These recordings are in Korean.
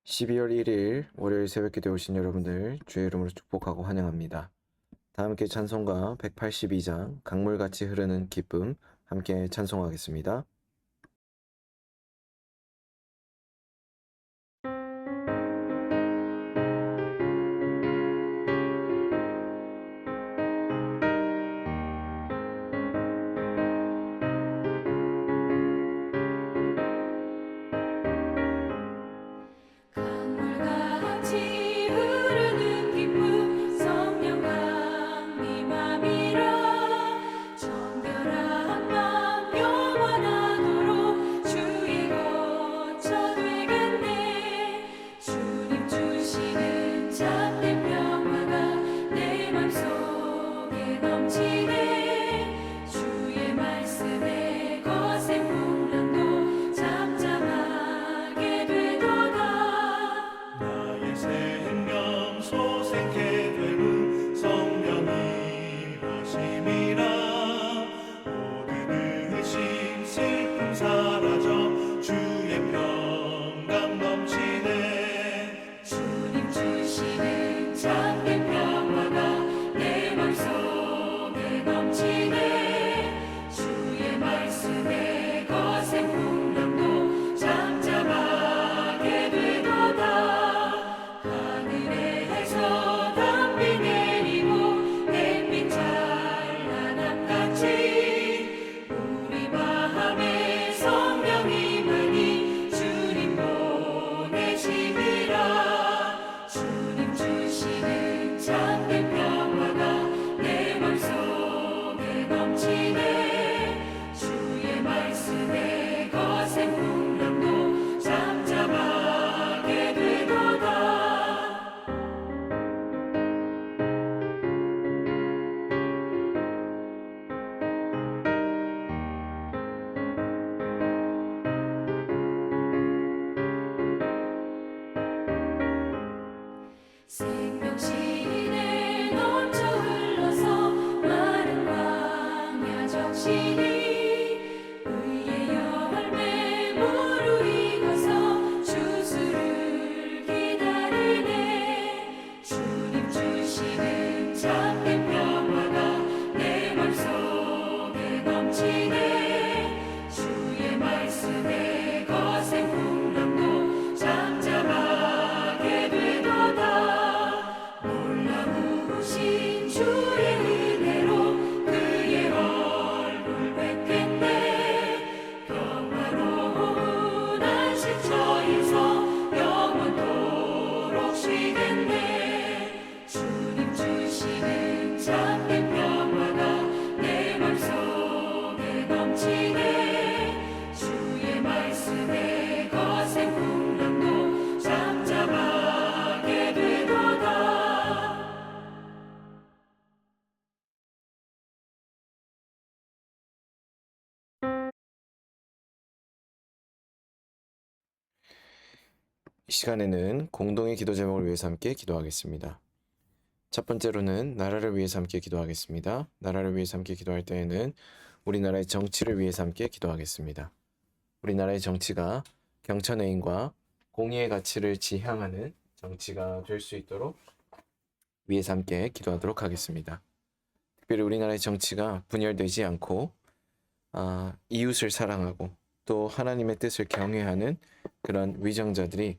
12월 1일 월요일 새벽기도에 오신 여러분들 주의 이름으로 축복하고 환영합니다. 다 함께 찬송가 182장 강물같이 흐르는 기쁨 함께 찬송하겠습니다. 강물같이 흐르는 기쁨 성령 강림함이라 정결한 맘 영원하도록 주의 거처 되겠네. 주님 주시는 참된 평화가 내 맘속에 넘치네. 주의 말씀에 거센 풍랑도 잠잠하게 되도다. 나의 생명 소생케 되는 성령이 하심이라. 모든 의심 슬픔 사라져 주의 평강 넘치네. 주님 주시는 참된 평화가 내 맘속에 넘치네. 주의 말씀에 거센 풍랑도 잠잠하게 되도다. 하늘에서 담비 내리고 햇빛 찬란함같이 우리 마음에 성령이만이 주님 보내심이라. 주님 주시는 참된 평화가 내 맘속에 넘치네. 주의 말씀에 거센 풍랑도 잠잠하게 되도다. 생명신에 넘쳐 흘러서 마른 광야 적시니 의의 열매 무르익어서 주수를 기다리네. 주님 주시는 참된 평화가 내 맘속에 넘치네. 주의 말씀에 거센 풍랑도 잠잠하게 되도다. 놀라우신 주의 은혜로 그의 얼굴 뵙겠네. 평화로운 안식처에서 영원토록 쉬겠네. 주님 주시는 참된 평화가 내 맘속에 넘치네. 주의 말씀에 거센 풍랑도 잠잠하게 되도다. 이 시간에는 공동의 기도 제목을 위해서 함께 기도하겠습니다. 첫 번째로는 나라를 위해서 함께 기도하겠습니다. 나라를 위해서 함께 기도할 때에는 우리나라의 정치를 위해서 함께 기도하겠습니다. 우리나라의 정치가 경천외인과 공의의 가치를 지향하는 정치가 될 수 있도록 위해서 함께 기도하도록 하겠습니다. 특별히 우리나라의 정치가 분열되지 않고 이웃을 사랑하고 또 하나님의 뜻을 경외하는 그런 위정자들이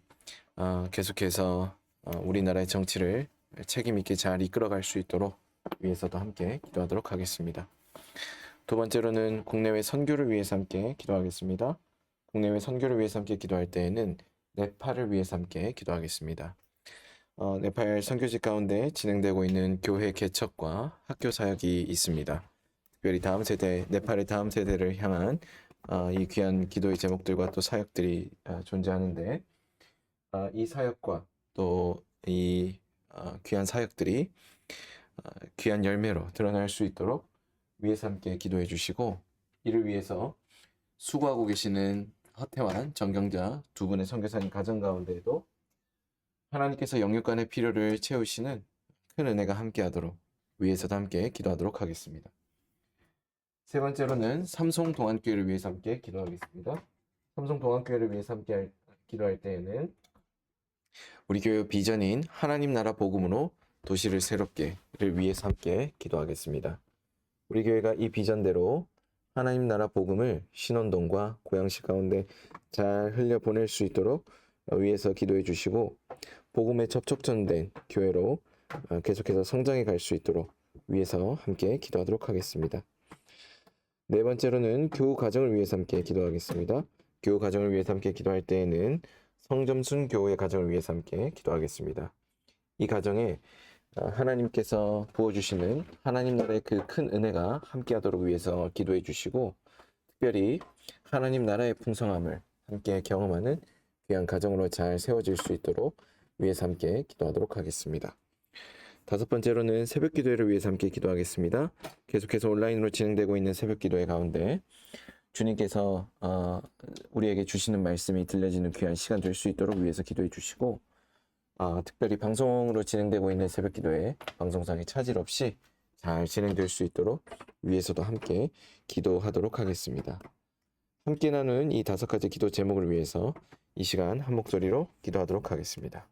계속해서 우리나라의 정치를 책임 있게 잘 이끌어갈 수 있도록 위해서도 함께 기도하도록 하겠습니다. 두 번째로는 국내외 선교를 위해서 함께 기도하겠습니다. 국내외 선교를 위해서 함께 기도할 때에는 네팔을 위해서 함께 기도하겠습니다. 네팔 선교지 가운데 진행되고 있는 교회 개척과 학교 사역이 있습니다. 특별히 다음 세대, 네팔의 다음 세대를 향한 이 귀한 기도의 제목들과 또 사역들이 존재하는데 이 사역과 또 이 귀한 사역들이 귀한 열매로 드러날 수 있도록 위에서 함께 기도해 주시고, 이를 위해서 수고하고 계시는 허태환, 정경자 두 분의 선교사님 가정 가운데에도 하나님께서 영육간의 필요를 채우시는 큰 은혜가 함께하도록 위에서도 함께 기도하도록 하겠습니다. 세 번째로는 삼송동안교회를 위해서 함께 기도하겠습니다. 삼송동안교회를 위해서 함께 기도할 때에는 우리 교회 비전인 하나님 나라 복음으로 도시를 새롭게를 위해서 함께 기도하겠습니다. 우리 교회가 이 비전대로 하나님 나라 복음을 신혼동과 고양시 가운데 잘 흘려보낼 수 있도록 위해서 기도해 주시고, 복음에 접촉점된 교회로 계속해서 성장해 갈 수 있도록 위해서 함께 기도하도록 하겠습니다. 네 번째로는 교우 가정을 위해서 함께 기도하겠습니다. 교우 가정을 위해서 함께 기도할 때에는 성점순 교우의 가정을 위해서 함께 기도하겠습니다. 이 가정에 하나님께서 부어주시는 하나님 나라의 그 큰 은혜가 함께하도록 위해서 기도해 주시고, 특별히 하나님 나라의 풍성함을 함께 경험하는 귀한 가정으로 잘 세워질 수 있도록 위해서 함께 기도하도록 하겠습니다. 다섯 번째로는 새벽 기도회를 위해서 함께 기도하겠습니다. 계속해서 온라인으로 진행되고 있는 새벽 기도회 가운데 주님께서 우리에게 주시는 말씀이 들려지는 귀한 시간 될 수 있도록 위해서 기도해 주시고, 특별히 방송으로 진행되고 있는 새벽 기도회 방송상의 차질 없이 잘 진행될 수 있도록 위해서도 함께 기도하도록 하겠습니다. 함께 나누는 이 5가지 기도 제목을 위해서 이 시간 한 목소리로 기도하도록 하겠습니다.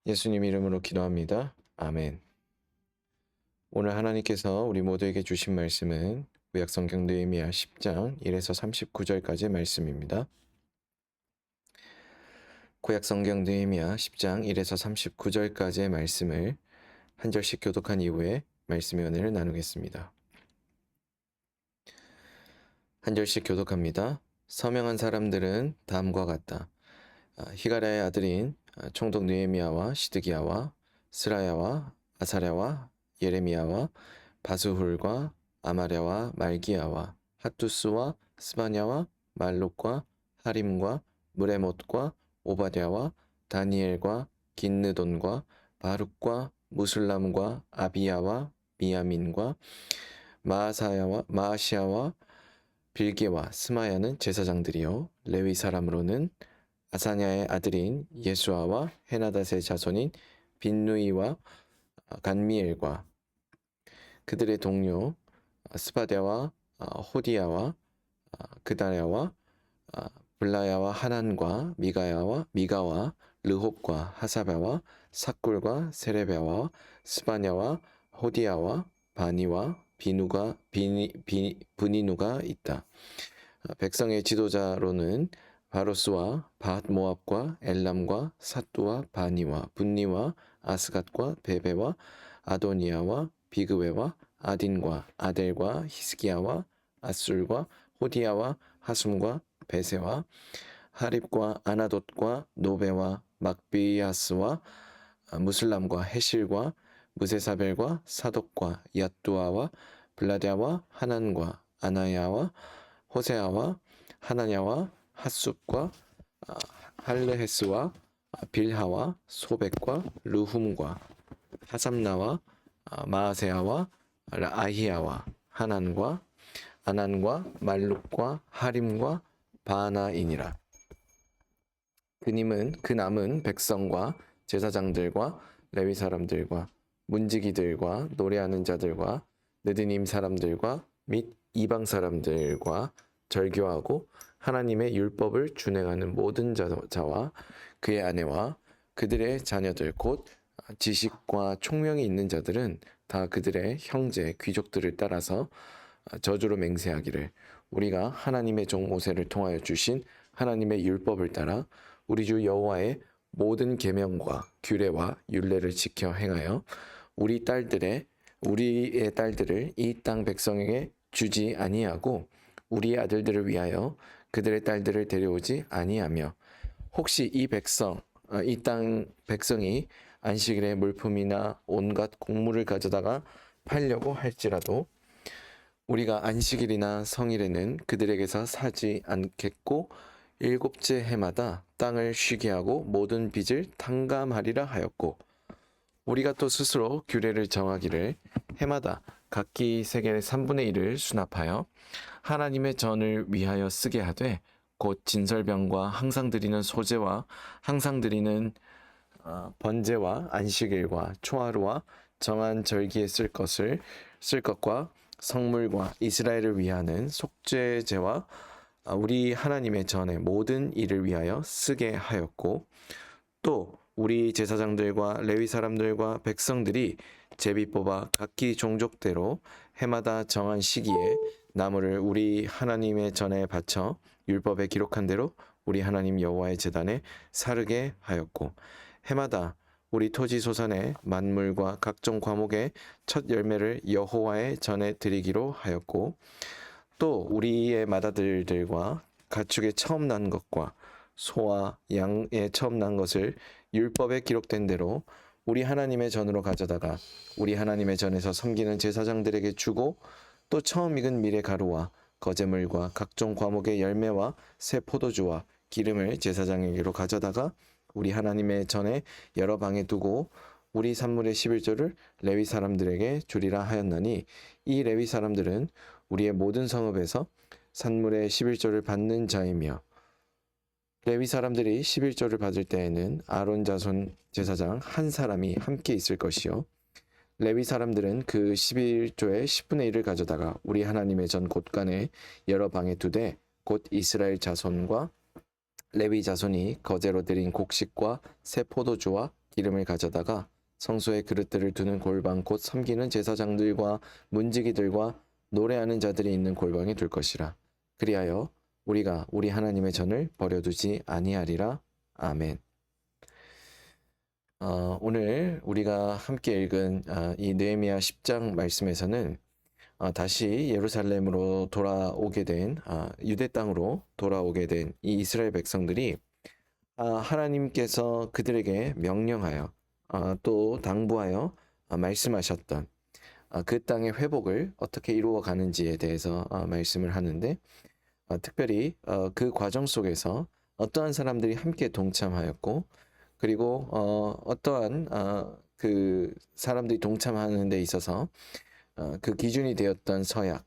예수님 이름으로 기도합니다. 아멘. 오늘 하나님께서 우리 모두에게 주신 말씀은 구약성경 느헤미야 10장 1에서 39절까지의 말씀입니다. 구약성경 느헤미야 10장 1에서 39절까지의 말씀을 한 절씩 교독한 이후에 말씀의 은혜를 나누겠습니다. 한 절씩 교독합니다. 서명한 사람들은 다음과 같다. 히가랴의 아들인 총독 느헤미야와 시드기야와 스라야와 아사랴와 예레미야와 바스훌과 아마랴와 말기야와 핫투스와 스바냐와 말록과 하림과 무레못과 오바댜와 다니엘과 긴느돈과 바룩과 무술람과 아비야와 미야민과 마아시야와 빌게와 스마야는 제사장들이요 레위 사람으로는 아사냐의 아들인 예수아와 헤나닷의 자손인 빈누이와 간미엘과 그들의 동료 스바랴와 호디야와 그다랴와 블라야와 하난과 미가와 르홉과 하사랴와 삭굴과 세레베와 스바냐와 호디야와 바니와 브니누가 있다. 백성의 지도자로는 바로스와 바핫모압과 엘람과 사뚜와 바니와 분니와 아스갓과 베베와 아도니아와 비그웨와 아딘과 아델과 히스기야와 아술과 호디야와 하숨과 베세와 하립과 아나돗과 노베와 막비야스와 무슬람과 헤실과 무세사벨과 사독과 얏두아와 블라랴와 하난과 아나야와 호세아와 하나냐와 핫숲과 할르헤스와 빌하와 소백과 르훔과 하삼나와 마아세아와 아히야와 하난과 아난과 말룩과 하림과 바나이니라. 그 남은 백성과 제사장들과 레위 사람들과 문지기들과 노래하는 자들과 느디님 사람들과 및 이방 사람들과 절교하고 하나님의 율법을 준행하는 모든 자와 그의 아내와 그들의 자녀들 곧 지식과 총명이 있는 자들은 다 그들의 형제 귀족들을 따라서 저주로 맹세하기를 우리가 하나님의 종 모세를 통하여 주신 하나님의 율법을 따라 우리 주 여호와의 모든 계명과 규례와 율례를 지켜 행하여 우리의 딸들을 이 땅 백성에게 주지 아니하고 우리의 아들들을 위하여 그들의 딸들을 데려오지 아니하며 혹시 이 땅 백성이 안식일에 물품이나 온갖 곡물을 가져다가 팔려고 할지라도 우리가 안식일이나 성일에는 그들에게서 사지 않겠고 일곱째 해마다 땅을 쉬게 하고 모든 빚을 탕감하리라 하였고 우리가 또 스스로 규례를 정하기를 해마다 각기 세겔의 3분의 1을 수납하여 하나님의 전을 위하여 쓰게 하되 곧 진설병과 항상 드리는 소제와 항상 드리는 번제와 안식일과 초하루와 정한 절기에 쓸 것과 성물과 이스라엘을 위하는 속죄제와 우리 하나님의 전의 모든 일을 위하여 쓰게 하였고 또 우리 제사장들과 레위 사람들과 백성들이 제비 뽑아 각기 종족대로 해마다 정한 시기에 나무를 우리 하나님의 전에 바쳐 율법에 기록한 대로 우리 하나님 여호와의 제단에 사르게 하였고 해마다 우리 토지 소산의 만물과 각종 과목의 첫 열매를 여호와의 전에 드리기로 하였고 또 우리의 맏아들들과 가축의 처음 난 것과 소와 양의 처음 난 것을 율법에 기록된 대로 우리 하나님의 전으로 가져다가 우리 하나님의 전에서 섬기는 제사장들에게 주고 또 처음 익은 밀의 가루와 거제물과 각종 과목의 열매와 새 포도주와 기름을 제사장에게로 가져다가 우리 하나님의 전에 여러 방에 두고 우리 산물의 11조를 레위 사람들에게 주리라 하였나니 이 레위 사람들은 우리의 모든 성읍에서 산물의 11조를 받는 자이며 레위 사람들이 11조를 받을 때에는 아론 자손 제사장 한 사람이 함께 있을 것이요 레위 사람들은 그 11조의 10분의 1을 가져다가 우리 하나님의 전 곳간에 여러 방에 두되 곧 이스라엘 자손과 레위 자손이 거제로 드린 곡식과 새 포도주와 기름을 가져다가 성소에 그릇들을 두는 골방 곧 섬기는 제사장들과 문지기들과 노래하는 자들이 있는 골방에 둘 것이라. 그리하여 우리가 우리 하나님의 전을 버려두지 아니하리라. 아멘. 오늘 우리가 함께 읽은 이 느헤미야 10장 말씀에서는 다시 예루살렘으로 돌아오게 된 유대 땅으로 돌아오게 된 이 이스라엘 백성들이 하나님께서 그들에게 명령하여 또 당부하여 말씀하셨던 그 땅의 회복을 어떻게 이루어 가는지에 대해서 말씀을 하는데 특별히 그 과정 속에서 어떠한 사람들이 함께 동참하였고 그리고 어떠한 그 사람들이 동참하는 데 있어서 그 기준이 되었던 서약,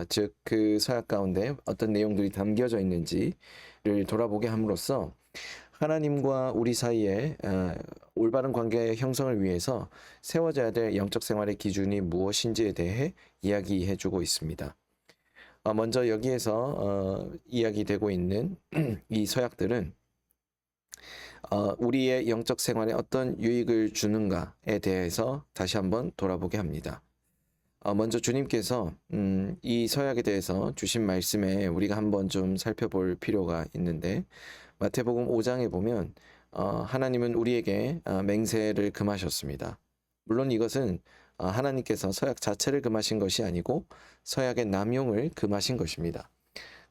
즉 그 서약 가운데 어떤 내용들이 담겨져 있는지를 돌아보게 함으로써 하나님과 우리 사이에 올바른 관계 형성을 위해서 세워져야 될 영적 생활의 기준이 무엇인지에 대해 이야기해주고 있습니다. 먼저 여기에서 이야기되고 있는 이 서약들은 우리의 영적 생활에 어떤 유익을 주는가에 대해서 다시 한번 돌아보게 합니다. 먼저 주님께서 이 서약에 대해서 주신 말씀에 우리가 한번 좀 살펴볼 필요가 있는데 마태복음 5장에 보면 하나님은 우리에게 맹세를 금하셨습니다. 물론 이것은 하나님께서 서약 자체를 금하신 것이 아니고 서약의 남용을 금하신 것입니다.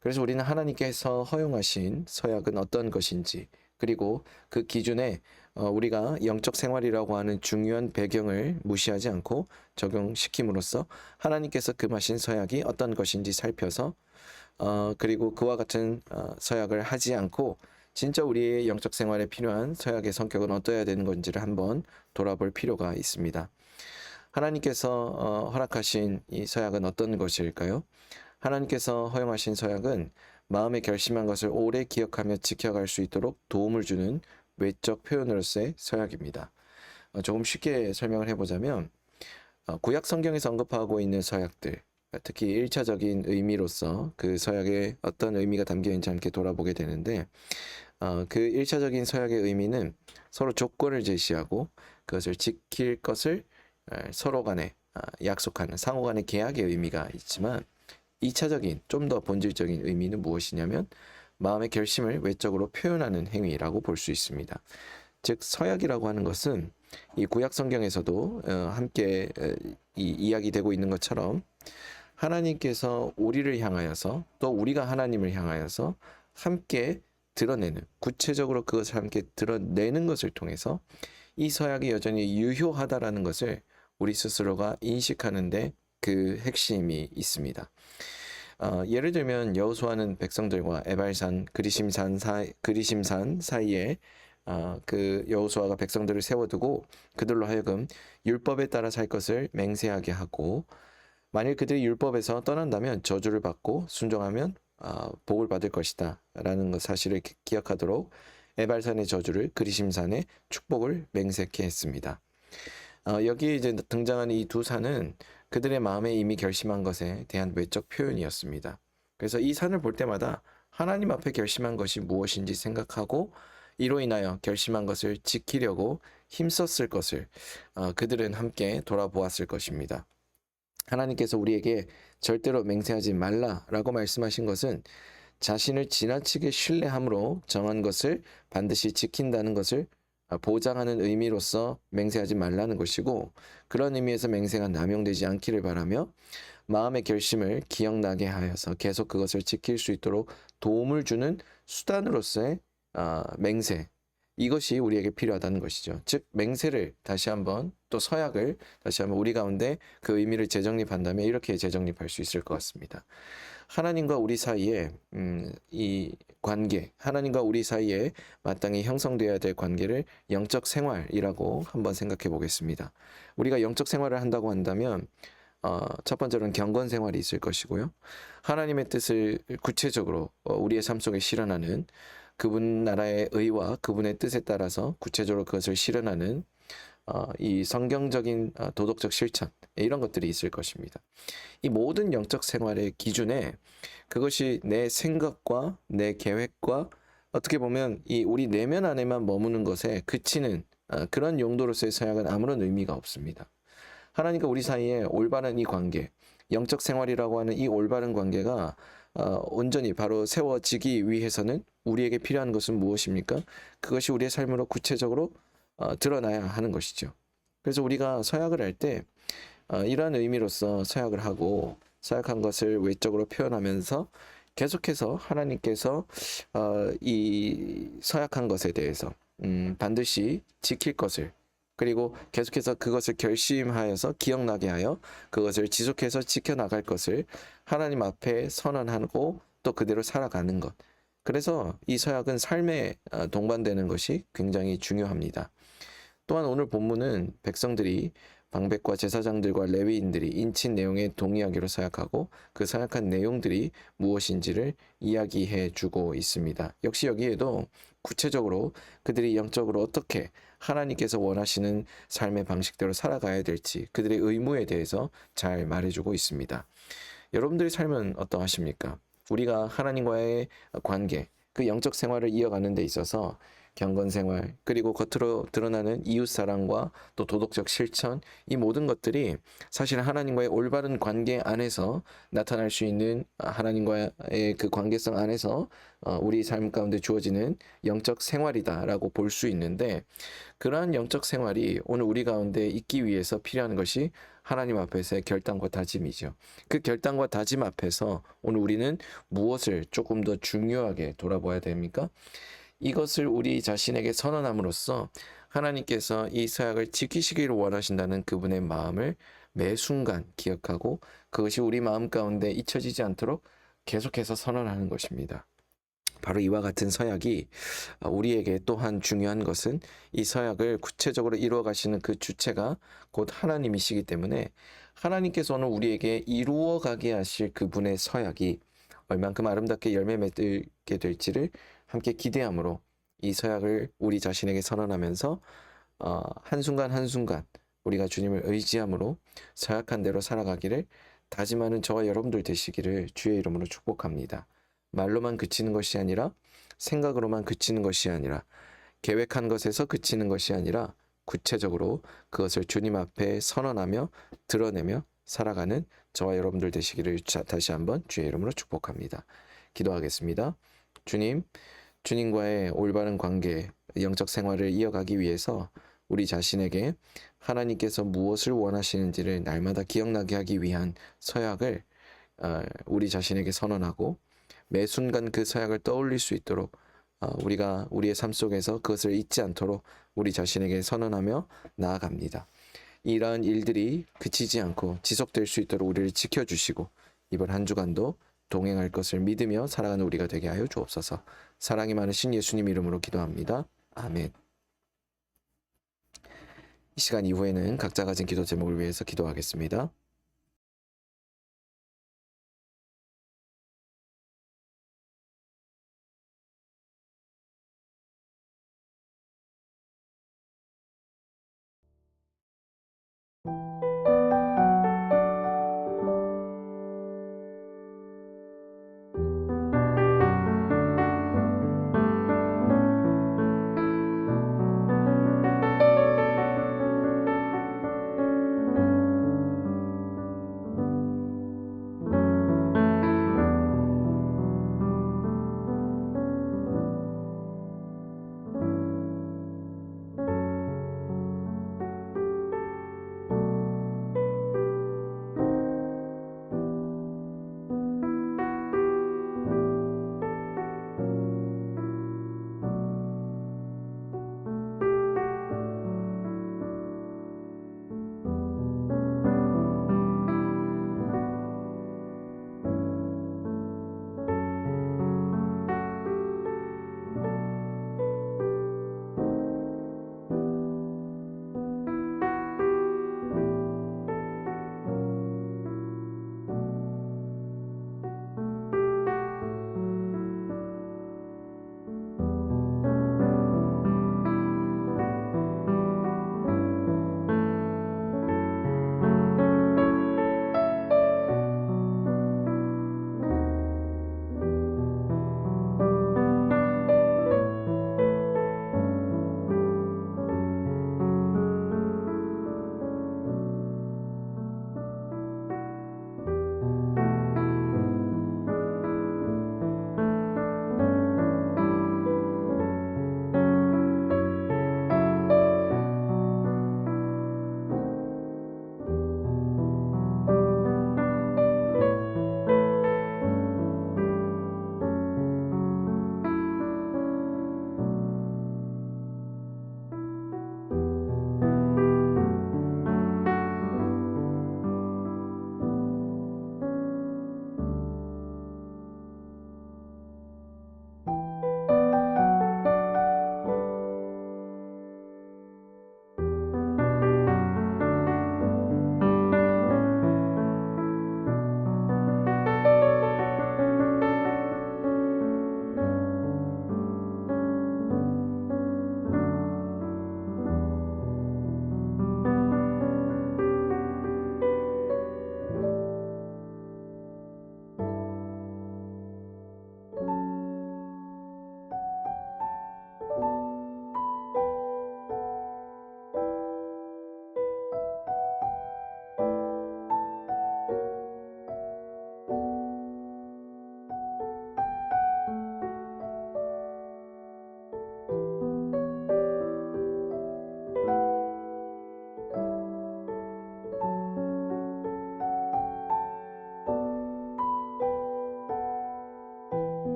그래서 우리는 하나님께서 허용하신 서약은 어떤 것인지 그리고 그 기준에 우리가 영적 생활이라고 하는 중요한 배경을 무시하지 않고 적용시킴으로써 하나님께서 금하신 서약이 어떤 것인지 살펴서 그리고 그와 같은 서약을 하지 않고 진짜 우리의 영적 생활에 필요한 서약의 성격은 어떠해야 되는 건지를 한번 돌아볼 필요가 있습니다. 하나님께서 허락하신 이 서약은 어떤 것일까요? 하나님께서 허용하신 서약은 마음에 결심한 것을 오래 기억하며 지켜갈 수 있도록 도움을 주는 외적 표현으로서의 서약입니다. 조금 쉽게 설명을 해보자면 구약 성경에서 언급하고 있는 서약들, 특히 1차적인 의미로서 그 서약에 어떤 의미가 담겨 있는지 함께 돌아보게 되는데 그 1차적인 서약의 의미는 서로 조건을 제시하고 그것을 지킬 것을 서로 간에 약속하는 상호 간의 계약의 의미가 있지만 2차적인 좀 더 본질적인 의미는 무엇이냐면 마음의 결심을 외적으로 표현하는 행위라고 볼 수 있습니다. 즉 서약이라고 하는 것은 이 구약 성경에서도 함께 이야기되고 있는 것처럼 하나님께서 우리를 향하여서 또 우리가 하나님을 향하여서 함께 드러내는 구체적으로 그것을 함께 드러내는 것을 통해서 이 서약이 여전히 유효하다라는 것을 우리 스스로가 인식하는데 그 핵심이 있습니다. 예를 들면 여호수아는 백성들과 에발산 그리심산 사이에 그 여호수아가 백성들을 세워두고 그들로 하여금 율법에 따라 살 것을 맹세하게 하고 만일 그들이 율법에서 떠난다면 저주를 받고 순종하면 복을 받을 것이다 라는 사실을 기억하도록 에발산의 저주를 그리심산의 축복을 맹세케 했습니다. 여기에 이제 등장하는 이 두 산은 그들의 마음에 이미 결심한 것에 대한 외적 표현이었습니다. 그래서 이 산을 볼 때마다 하나님 앞에 결심한 것이 무엇인지 생각하고 이로 인하여 결심한 것을 지키려고 힘썼을 것을 그들은 함께 돌아보았을 것입니다. 하나님께서 우리에게 절대로 맹세하지 말라라고 말씀하신 것은 자신을 지나치게 신뢰함으로 정한 것을 반드시 지킨다는 것을 보장하는 의미로서 맹세하지 말라는 것이고 그런 의미에서 맹세가 남용되지 않기를 바라며 마음의 결심을 기억나게 하여서 계속 그것을 지킬 수 있도록 도움을 주는 수단으로서의 맹세 이것이 우리에게 필요하다는 것이죠. 즉 맹세를 다시 한번 또 서약을 다시 한번 우리 가운데 그 의미를 재정립한다면 이렇게 재정립할 수 있을 것 같습니다. 하나님과 우리 사이에 이 관계, 하나님과 우리 사이에 마땅히 형성되어야 될 관계를 영적 생활이라고 한번 생각해 보겠습니다. 우리가 영적 생활을 한다고 한다면 첫 번째로는 경건 생활이 있을 것이고요. 하나님의 뜻을 구체적으로 우리의 삶 속에 실현하는 그분 나라의 의와 그분의 뜻에 따라서 구체적으로 그것을 실현하는 이 성경적인 도덕적 실천 이런 것들이 있을 것입니다. 이 모든 영적 생활의 기준에 그것이 내 생각과 내 계획과 어떻게 보면 이 우리 내면 안에만 머무는 것에 그치는 그런 용도로서의 서약은 아무런 의미가 없습니다. 하나님과 우리 사이에 올바른 이 관계, 영적 생활이라고 하는 이 올바른 관계가 온전히 바로 세워지기 위해서는 우리에게 필요한 것은 무엇입니까? 그것이 우리의 삶으로 구체적으로 드러나야 하는 것이죠. 그래서 우리가 서약을 할 때 이러한 의미로서 서약을 하고 서약한 것을 외적으로 표현하면서 계속해서 하나님께서 이 서약한 것에 대해서 반드시 지킬 것을, 그리고 계속해서 그것을 결심하여서 기억나게 하여 그것을 지속해서 지켜나갈 것을 하나님 앞에 선언하고 또 그대로 살아가는 것. 그래서 이 서약은 삶에 동반되는 것이 굉장히 중요합니다. 또한 오늘 본문은 백성들이 방백과 제사장들과 레위인들이 인친 내용에 동의하기로 서약하고 그 서약한 내용들이 무엇인지를 이야기해 주고 있습니다. 역시 여기에도 구체적으로 그들이 영적으로 어떻게 하나님께서 원하시는 삶의 방식대로 살아가야 될지 그들의 의무에 대해서 잘 말해주고 있습니다. 여러분들의 삶은 어떠하십니까? 우리가 하나님과의 관계, 그 영적 생활을 이어가는 데 있어서 경건 생활, 그리고 겉으로 드러나는 이웃 사랑과 또 도덕적 실천, 이 모든 것들이 사실 하나님과의 올바른 관계 안에서 나타날 수 있는 하나님과의 그 관계성 안에서 우리 삶 가운데 주어지는 영적 생활이다라고 볼 수 있는데, 그러한 영적 생활이 오늘 우리 가운데 있기 위해서 필요한 것이 하나님 앞에서의 결단과 다짐이죠. 그 결단과 다짐 앞에서 오늘 우리는 무엇을 조금 더 중요하게 돌아봐야 됩니까? 이것을 우리 자신에게 선언함으로써 하나님께서 이 서약을 지키시기를 원하신다는 그분의 마음을 매 순간 기억하고 그것이 우리 마음 가운데 잊혀지지 않도록 계속해서 선언하는 것입니다. 바로 이와 같은 서약이 우리에게 또한 중요한 것은 이 서약을 구체적으로 이루어 가시는 그 주체가 곧 하나님이시기 때문에 하나님께서 오늘 우리에게 이루어 가게 하실 그분의 서약이 얼만큼 아름답게 열매 맺게 될지를 함께 기대함으로 이 서약을 우리 자신에게 선언하면서 한순간 한순간 우리가 주님을 의지함으로 서약한 대로 살아가기를 다짐하는 저와 여러분들 되시기를 주의 이름으로 축복합니다. 말로만 그치는 것이 아니라, 생각으로만 그치는 것이 아니라, 계획한 것에서 그치는 것이 아니라 구체적으로 그것을 주님 앞에 선언하며 드러내며 살아가는 저와 여러분들 되시기를 다시 한번 주의 이름으로 축복합니다. 기도하겠습니다. 주님, 주님과의 올바른 관계, 영적 생활을 이어가기 위해서 우리 자신에게 하나님께서 무엇을 원하시는지를 날마다 기억나게 하기 위한 서약을 우리 자신에게 선언하고 매 순간 그 서약을 떠올릴 수 있도록 우리가 우리의 삶 속에서 그것을 잊지 않도록 우리 자신에게 선언하며 나아갑니다. 이러한 일들이 그치지 않고 지속될 수 있도록 우리를 지켜주시고 이번 한 주간도 동행할 것을 믿으며 살아가는 우리가 되게 하여 주옵소서. 사랑이 많으신 예수님 이름으로 기도합니다. 아멘. 이 시간 이후에는 각자 가진 기도 제목을 위해서 기도하겠습니다.